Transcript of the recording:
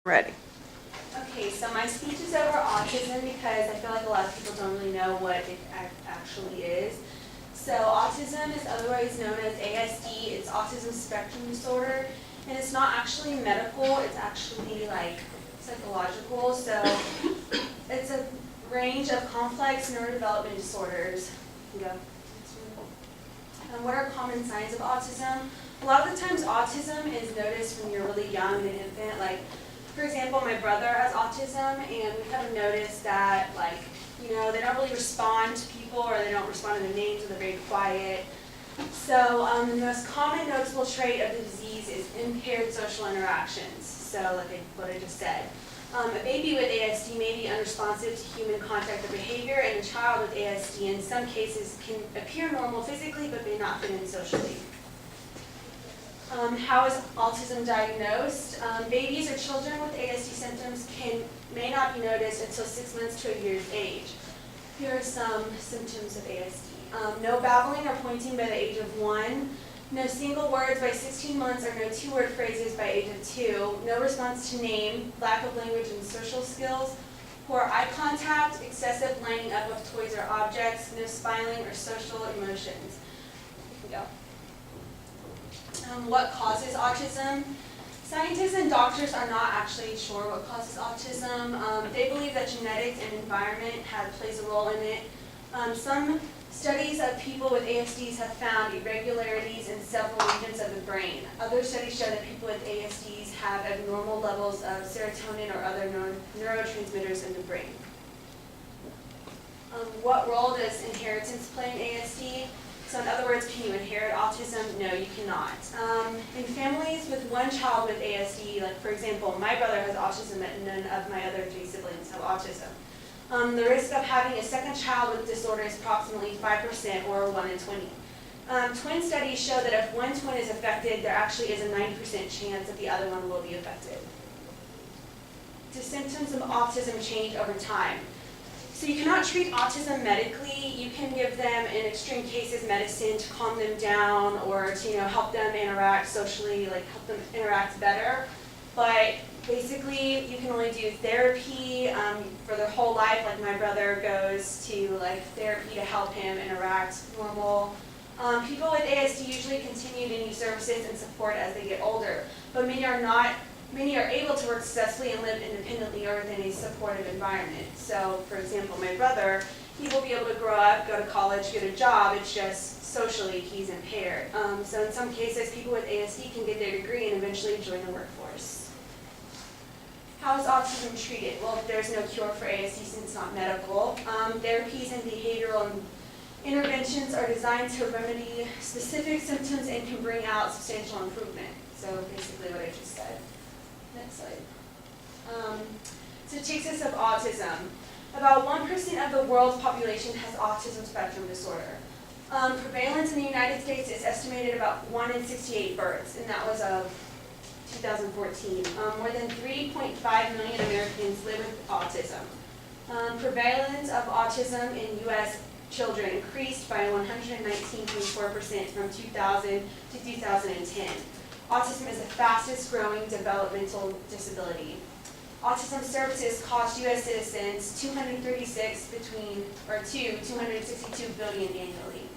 Ready. Okay, so my speech is over autism because I feel like a lot of people don't really know what it actually is. So autism is otherwise known as ASD. It's autism spectrum disorder, and it's not actually medical. It's actually like psychological. So it's a range of complex neurodevelopment disorders. And what are common signs of autism? A lot of the times autism is noticed when you're really young, an infant. Like, for example, my brother has autism, and we kind of noticed that, like, they don't really respond to people, or they don't respond to their names, or they're very quiet. So the most common noticeable trait of the disease is impaired social interactions. So like what I just said. A baby with ASD may be unresponsive to human contact or behavior, and a child with ASD in some cases can appear normal physically but may not fit in socially. How is autism diagnosed? Babies or children with ASD symptoms may not be noticed until 6 months to a year's age. Here are some symptoms of ASD. No babbling or pointing by the age of 1. No single words by 16 months or no two-word phrases by age of 2. No response to name, lack of language and social skills. Poor eye contact, excessive lining up of toys or objects. No smiling or social emotions. Here we go. What causes autism? Scientists and doctors are not actually sure what causes autism. They believe that genetics and environment plays a role in it. Some studies of people with ASDs have found irregularities in several regions of the brain. Other studies show that people with ASDs have abnormal levels of serotonin or other neurotransmitters in the brain. What role does inheritance play in ASD? So in other words, can you inherit autism? No, you cannot. In families with one child with ASD, like for example, my brother has autism and none of my other 3 siblings have autism. The risk of having a second child with disorder is approximately 5% or 1 in 20. Twin studies show that if one twin is affected, there actually is a 90% chance that the other one will be affected. Do symptoms of autism change over time? So you cannot treat autism medically. You can give them, in extreme cases, medicine to calm them down or to help them interact socially, like help them interact better. But basically, you can only do therapy for their whole life. Like my brother goes to therapy to help him interact normal. People with ASD usually continue to need services and support as they get older, but many are not. Many are able to work successfully and live independently or within a supportive environment. So, for example, my brother, he will be able to grow up, go to college, get a job. It's just socially he's impaired. So in some cases, people with ASD can get their degree and eventually join the workforce. How is autism treated? Well, there's no cure for ASD since it's not medical. Therapies and behavioral interventions are designed to remedy specific symptoms and can bring out substantial improvement. So basically what I just said. Next slide. Statistics of autism. About 1% of the world's population has autism spectrum disorder. Prevalence in the United States is estimated about 1 in 68 births, and that was of 2014. More than 3.5 million Americans live with autism. Prevalence of autism in U.S. children increased by 119.4% from 2000 to 2010. Autism is the fastest growing developmental disability. Autism services cost U.S. citizens $262 billion annually.